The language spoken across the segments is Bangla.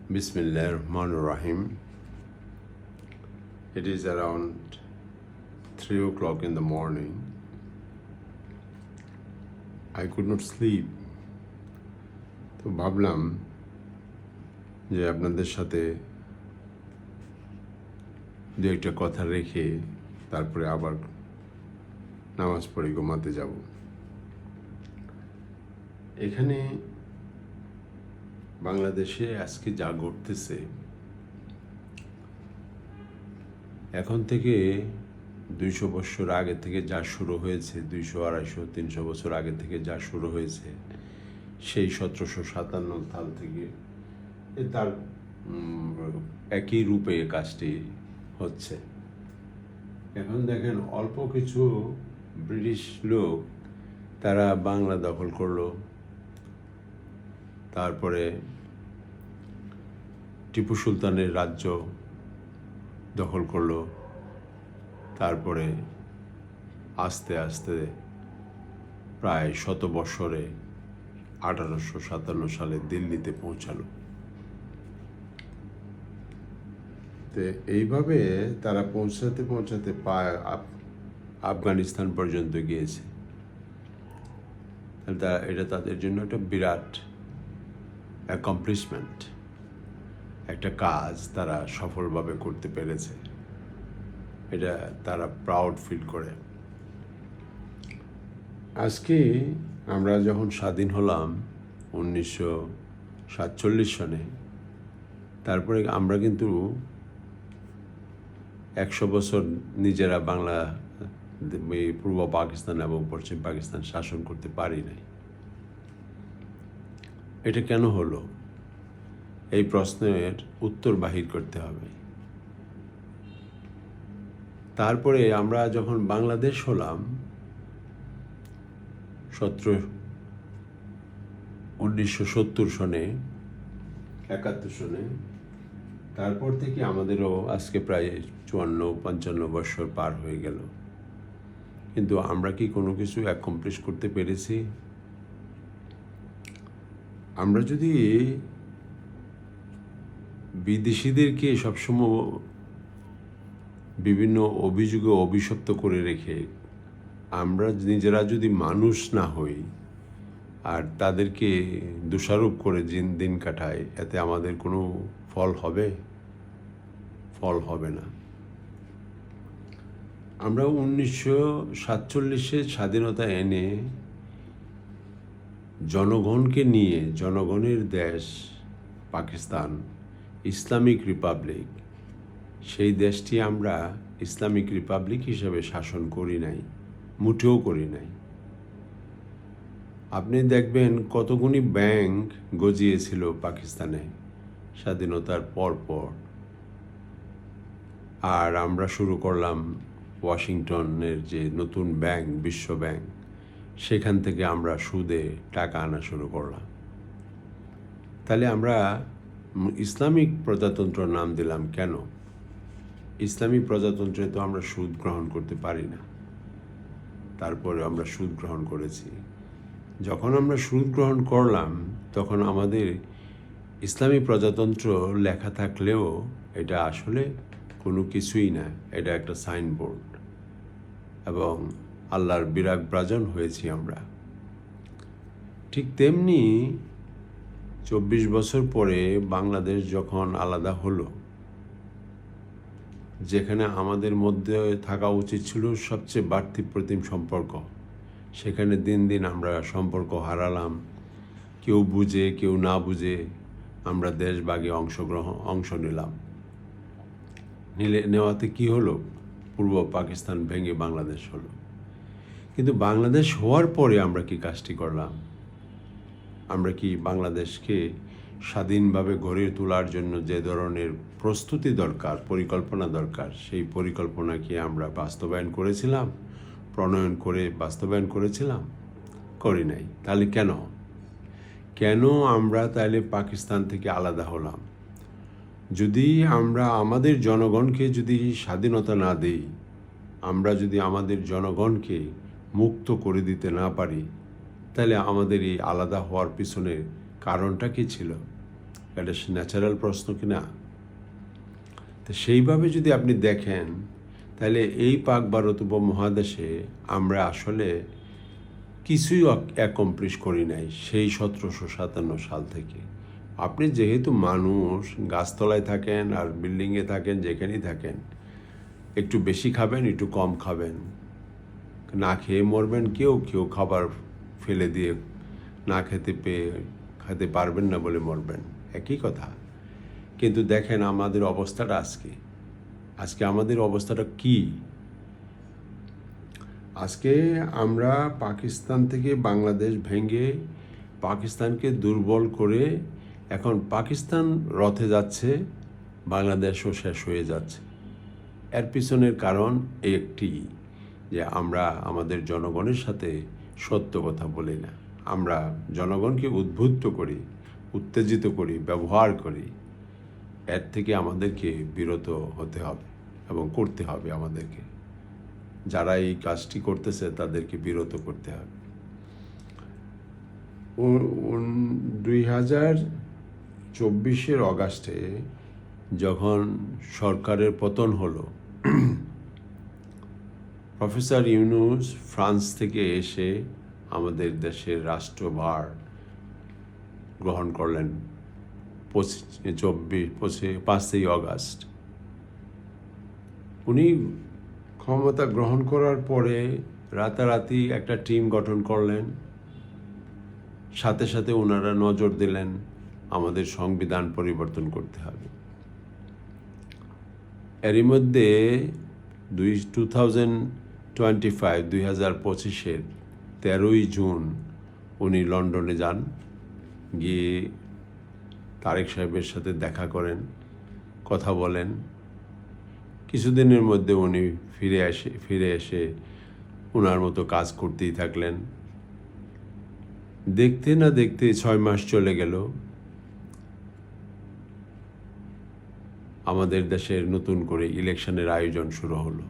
Bismillah Rahman Rahim. It is around 3 o'clock in the morning. I could not sleep. তো ভাবলাম যে আপনাদের সাথে দু একটা কথা রেখে তারপরে আবার নামাজ পড়ে ঘুমাতে যাব। এখানে বাংলাদেশে আজকে যা ঘটতেছে, এখন থেকে 200 বছর আগে থেকে যা শুরু হয়েছে, 200, 250, 300 বছর আগে থেকে যা শুরু হয়েছে, সেই 1757 সাল থেকে তার একই রূপে কাজটি হচ্ছে। এখন দেখেন, অল্প কিছু ব্রিটিশ লোক তারা বাংলা দখল করলো, তারপরে টিপু সুলতানের রাজ্য দখল করলো, তারপরে আস্তে আস্তে প্রায় 100 বছরে 1857 সালে দিল্লিতে পৌঁছালো। তো এইভাবে তারা পৌঁছাতে পৌঁছাতে প্রায় আফগানিস্তান পর্যন্ত গিয়েছে। এটা তাদের জন্য একটা বিরাট অ্যাকমপ্লিশমেন্ট, একটা কাজ তারা সফলভাবে করতে পেরেছে। এটা তারা প্রাউড ফিল করে। আজকে আমরা যখন স্বাধীন হলাম 1947 সনে, তারপরে আমরা কিন্তু 100 বছর নিজেরা বাংলা, পূর্ব পাকিস্তান এবং পশ্চিম পাকিস্তান শাসন করতে পারি নাই। এটা কেন হলো? এই প্রশ্নের উত্তর বাহির করতে হবে। তারপরে আমরা যখন বাংলাদেশ হলাম 1970 সনে, 71 সনে, তারপর থেকে আমাদেরও আজকে প্রায় 54-55 বছর পার হয়ে গেল। কিন্তু আমরা কি কোনো কিছু অ্যাকমপ্লিশ করতে পেরেছি? আমরা যদি বিদেশিদেরকে সবসময় বিভিন্ন অভিযোগে অভিশপ্ত করে রেখে আমরা নিজেরা যদি মানুষ না হই আর তাদেরকে দোষারোপ করে দিন কাটাই, এতে আমাদের কোনো ফল হবে? ফল হবে না। আমরা 1947-এ স্বাধীনতা এনে জনগণকে নিয়ে, জনগণের দেশ পাকিস্তান, ইসলামিক রিপাবলিক, সেই দেশটি আমরা ইসলামিক রিপাবলিক হিসেবে শাসন করি নাই, মুঠেও করি নাই। আপনি দেখবেন কতগুলি ব্যাংক গজিয়েছিল পাকিস্তানে স্বাধীনতার পর, আর আমরা শুরু করলাম ওয়াশিংটনের যে নতুন ব্যাংক, বিশ্ব ব্যাংক, সেখান থেকে আমরা সুদে টাকা আনা শুরু করলাম। তাহলে আমরা ইসলামিক প্রজাতন্ত্র নাম দিলাম কেন? ইসলামী প্রজাতন্ত্রে তো আমরা সুদ গ্রহণ করতে পারি না, তারপরে আমরা সুদ গ্রহণ করেছি। যখন আমরা সুদ গ্রহণ করলাম, তখন আমাদের ইসলামী প্রজাতন্ত্র লেখা থাকলেও এটা আসলে কোনো কিছুই না, এটা একটা সাইনবোর্ড, এবং আল্লাহর বিরাগ ব্রাজন হয়েছি আমরা। ঠিক তেমনি 24 বছর পরে বাংলাদেশ যখন আলাদা হলো, যেখানে আমাদের মধ্যে থাকা উচিত ছিল সবচেয়ে বাড়তি প্রতিম সম্পর্ক, সেখানে দিন দিন আমরা সম্পর্ক হারালাম। কেউ বুঝে কেউ না বুঝে আমরা দেশভাগে অংশ নিলাম। নেওয়াতে কি হলো? পূর্ব পাকিস্তান ভেঙে বাংলাদেশ হলো। কিন্তু বাংলাদেশ হওয়ার পরে আমরা কি কাজটি করলাম? আমরা কি বাংলাদেশকে স্বাধীনভাবে গড়ে তোলার জন্য যে ধরনের প্রস্তুতি দরকার, পরিকল্পনা দরকার, সেই পরিকল্পনা কি আমরা বাস্তবায়ন করেছিলাম? প্রণয়ন করে বাস্তবায়ন করেছিলাম? করি নাই। তাহলে কেন আমরা তাহলে পাকিস্তান থেকে আলাদা হলাম? যদি আমরা আমাদের জনগণকে যদি স্বাধীনতা না দিই, আমরা যদি আমাদের জনগণকে মুক্ত করে দিতে না পারি, তাহলে আমাদের এই আলাদা হওয়ার পিছনে কারণটা কী ছিল? এটা ন্যাচারাল প্রশ্ন কি না? তো সেইভাবে যদি আপনি দেখেন, তাহলে এই পাক ভারত উপমহাদেশে আমরা আসলে কিছুই অ্যাকমপ্লিশ করি নাই সেই 1757 সাল থেকে। আপনি যেহেতু মানুষ, গাছতলায় থাকেন আর বিল্ডিংয়ে থাকেন, যেখানেই থাকেন, একটু বেশি খাবেন, একটু কম খাবেন, না খেয়ে মরবেন, কেউ খাবার ফেলে দিয়ে না খেতে পারবেন না বলে মরবেন, একই কথা। কিন্তু দেখেন আমাদের অবস্থাটা আজকে আমাদের অবস্থাটা কি? আজকে আমরা পাকিস্তান থেকে বাংলাদেশ ভেঙে পাকিস্তানকে দুর্বল করে এখন পাকিস্তান রথে যাচ্ছে, বাংলাদেশও শেষ হয়ে যাচ্ছে। এর পিছনের কারণ একটি, যে আমরা আমাদের জনগণের সাথে সত্য কথা বলি না। আমরা জনগণকে উদ্বুদ্ধ করি, উত্তেজিত করি, ব্যবহার করি। এর থেকে আমাদেরকে বিরত হতে হবে এবং করতে হবে আমাদেরকে। যারা এই কাজটি করতেছে তাদেরকে বিরত করতে হবে। 2024 অগাস্টে যখন সরকারের পতন হলো, প্রফেসর ইউনূস ফ্রান্স থেকে এসে আমাদের দেশের রাষ্ট্রভার গ্রহণ করলেন 5ই অগাস্ট। উনি ক্ষমতা গ্রহণ করার পরে রাতারাতি একটা টিম গঠন করলেন। সাথে সাথে ওনারা নজর দিলেন আমাদের সংবিধান পরিবর্তন করতে হবে। এরই মধ্যে 2025 13ই জুন উনি লন্ডনে যান, গিয়ে তারেক সাহেবের সাথে দেখা করেন, কথা বলেন। কিছুদিনের মধ্যে উনি ফিরে এসে ওনার মতো কাজ করতেই থাকলেন। দেখতে না দেখতে 6 মাস চলে গেল। আমাদের দেশের নতুন করে ইলেকশনের আয়োজন শুরু হলো।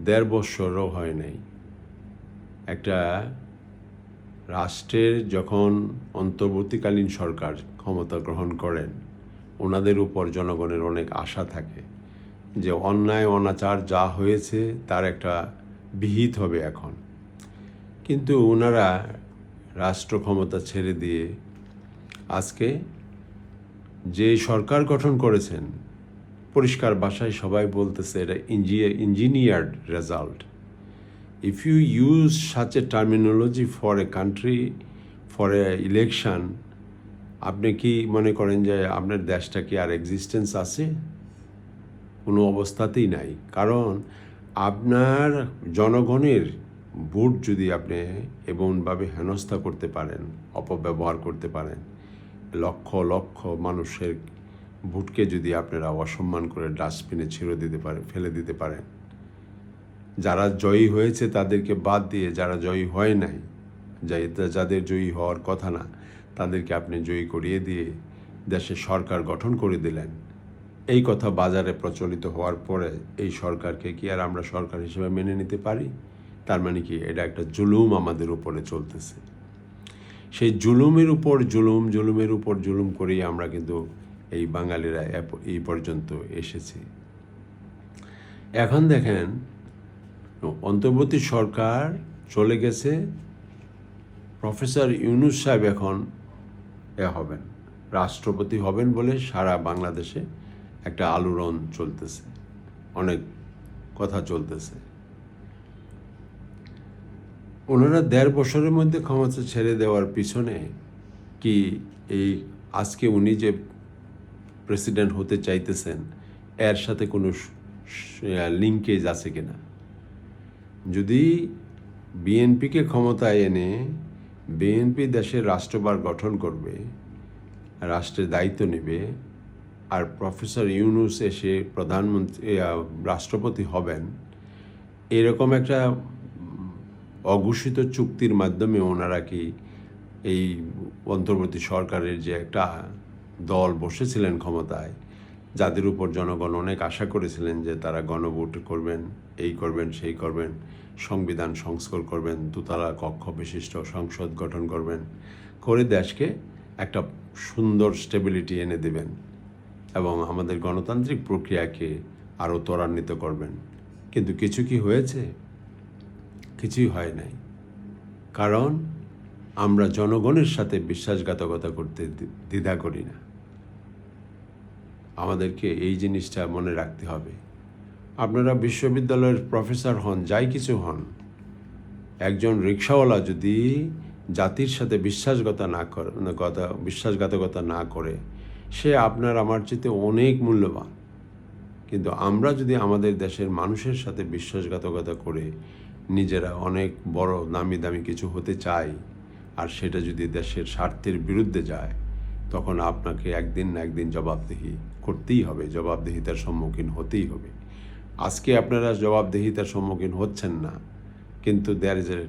1.5 বছরও হয় নাই। একটা রাষ্ট্রের যখন অন্তর্বর্তীকালীন সরকার ক্ষমতা গ্রহণ করেন, ওনাদের উপর জনগণের অনেক আশা থাকে যে অন্যায় অনাচার যা হয়েছে তার একটা বিহিত হবে এখন। কিন্তু ওনারা রাষ্ট্র ক্ষমতা ছেড়ে দিয়ে আজকে যে সরকার গঠন করেছেন, পরিষ্কার ভাষায় সবাই বলতেছে এটা engineered result. If you use such a terminology for a country, for a election, আপনি কি মনে করেন যে আপনার দেশটা কি আর এক্সিস্টেন্স আছে? কোনো অবস্থাতেই নাই। কারণ আপনার জনগণের ভোট যদি আপনি এমনভাবে হেনস্থা করতে পারেন, অপব্যবহার করতে পারেন, লক্ষ লক্ষ মানুষের ভোটকে যদি আপনারা অসম্মান করে ডাস্টবিনে ফেলে দিতে পারেন, যারা জয়ী হয়েছে তাদেরকে বাদ দিয়ে যারা জয়ী হয় নাই, যাদের জয়ী হওয়ার কথা না, তাদেরকে আপনি জয়ী করিয়ে দিয়ে দেশে সরকার গঠন করে দিলেন। এই কথা বাজারে প্রচলিত হওয়ার পরে এই সরকারকে কি আর আমরা সরকার হিসেবে মেনে নিতে পারি? তার মানে কি এটা একটা জুলুম আমাদের উপরে চলতেছে। সেই জুলুমের উপর জুলুম করেই আমরা কিন্তু এই বাঙালিরা এই পর্যন্ত এসেছি। এখন দেখেন অন্তর্বর্তী সরকার চলে গেছে, প্রফেসর ইউনূস সাহেব এখন হবেন, রাষ্ট্রপতি হবেন বলে সারা বাংলাদেশে একটা আলোড়ন চলতেছে, অনেক কথা চলতেছে। ওনারা 1.5 বছরের মধ্যে ক্ষমতা ছেড়ে দেওয়ার পিছনে কি এই আজকে উনি যে প্রেসিডেন্ট হতে চাইতেছেন এর সাথে কোনো লিঙ্কেজ আছে কিনা? যদি বিএনপিকে ক্ষমতায় এনে বিএনপি দেশের রাষ্ট্রভার গঠন করবে, রাষ্ট্রের দায়িত্ব নেবে, আর প্রফেসর ইউনূস এসে রাষ্ট্রপতি হবেন, এরকম একটা অঘোষিত চুক্তির মাধ্যমে ওনারা কি এই অন্তর্বর্তী সরকারের যে একটা দল বসেছিলেন ক্ষমতায়, যাদের উপর জনগণ অনেক আশা করেছিলেন যে তারা গণভোট করবেন, এই করবেন সেই করবেন, সংবিধান সংস্কার করবেন, 2 তলা কক্ষ বিশিষ্ট সংসদ গঠন করবেন, করে দেশকে একটা সুন্দর স্টেবিলিটি এনে দেবেন এবং আমাদের গণতান্ত্রিক প্রক্রিয়াকে আরও ত্বরান্বিত করবেন। কিন্তু কিছু কি হয়েছে? কিছুই হয় নাই। কারণ আমরা জনগণের সাথে বিশ্বাসঘাতকতা করতে দ্বিধা করি না। আমাদেরকে এই জিনিসটা মনে রাখতে হবে। আপনারা বিশ্ববিদ্যালয়ের প্রফেসর হন, যাই কিছু হন, একজন রিকশাওয়ালা যদি জাতির সাথে বিশ্বাসঘাতকতা না করে, সে আপনার আমার চেয়ে অনেক মূল্যবান। কিন্তু আমরা যদি আমাদের দেশের মানুষের সাথে বিশ্বাসঘাতকতা করে নিজেরা অনেক বড় দামি দামি কিছু হতে চাই, আর সেটা যদি দেশের স্বার্থের বিরুদ্ধে যায়, তখন আপনাকে একদিন না একদিন জবাবদিহি করতেই হবে, জবাবদিহিতার সম্মুখীন হতেই হবে। আজকে আপনারা জবাবদিহিতার সম্মুখীন হচ্ছেন না, কিন্তু there is a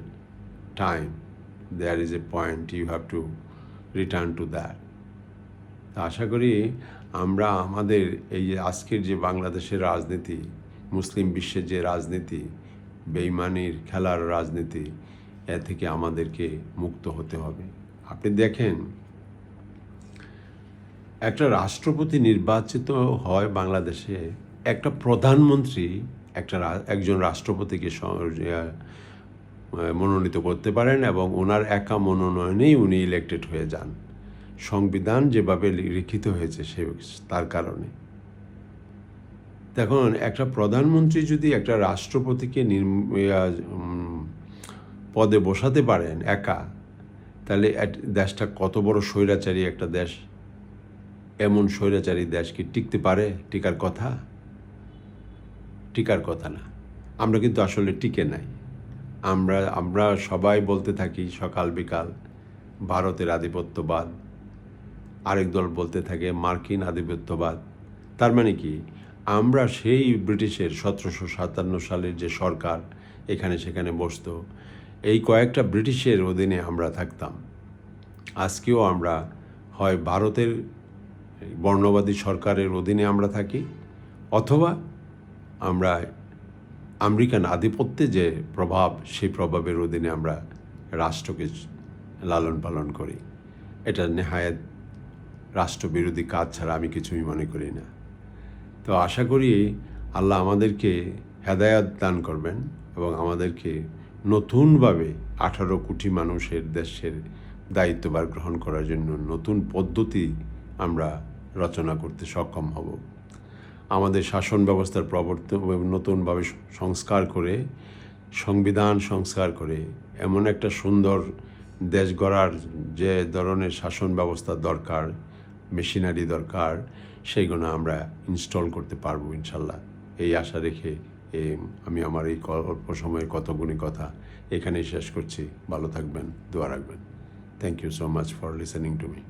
time, there is a point, you have to return to that. আশা করি আমরা আমাদের এই যে আজকের যে বাংলাদেশের রাজনীতি, মুসলিম বিশ্বের যে রাজনীতি, বেইমানির খেলার রাজনীতি, এ থেকে আমাদেরকে মুক্ত হতে হবে। আপনি দেখেন, একটা রাষ্ট্রপতি নির্বাচিত হয় বাংলাদেশে, একটা প্রধানমন্ত্রী একজন রাষ্ট্রপতিকে মনোনীত করতে পারেন এবং ওনার একা মনোনয়নেই উনি ইলেক্টেড হয়ে যান। সংবিধান যেভাবে লিখিত হয়েছে তার কারণে। দেখুন, একটা প্রধানমন্ত্রী যদি একটা রাষ্ট্রপতিকে পদে বসাতে পারেন একা, তাহলে দেশটা কত বড় স্বৈরাচারী একটা দেশ। এমন স্বৈরাচারী দেশ কি টিকতে পারে? টিকার কথা না। আমরা কিন্তু আসলে টিকে নাই। আমরা সবাই বলতে থাকি সকাল বিকাল ভারতের আধিপত্যবাদ, আরেক দল বলতে থাকে মার্কিন আধিপত্যবাদ। তার মানে কি, আমরা সেই ব্রিটিশের 1757 সালের যে সরকার এখানে সেখানে বসত, এই কয়েকটা ব্রিটিশের অধীনে আমরা থাকতাম। আজকেও আমরা হয় ভারতের বর্ণবাদী সরকারের অধীনে আমরা থাকি, অথবা আমরা আমেরিকান আধিপত্যে যে প্রভাব, সেই প্রভাবের অধীনে আমরা রাষ্ট্রকে লালন পালন করি। এটা নেহায়েত রাষ্ট্রবিরোধী কাজ ছাড়া আমি কিছুই মনে করি না। তো আশা করি আল্লাহ আমাদেরকে হেদায়াত দান করবেন এবং আমাদেরকে নতুনভাবে 18 কোটি মানুষের দেশের দায়িত্বভার গ্রহণ করার জন্য নতুন পদ্ধতি আমরা রচনা করতে সক্ষম হব। আমাদের শাসন ব্যবস্থার নতুনভাবে সংস্কার করে, সংবিধান সংস্কার করে এমন একটা সুন্দর দেশ গড়ার যে ধরনের শাসন ব্যবস্থা দরকার, মেশিনারি দরকার, সেইগুলো আমরা ইনস্টল করতে পারবো ইনশাল্লাহ। এই আশা রেখে আমি আমার এই অল্প সময়ের কতগুলি কথা এখানেই শেষ করছি। ভালো থাকবেন, দোয়া রাখবেন। Thank you so much for listening to me.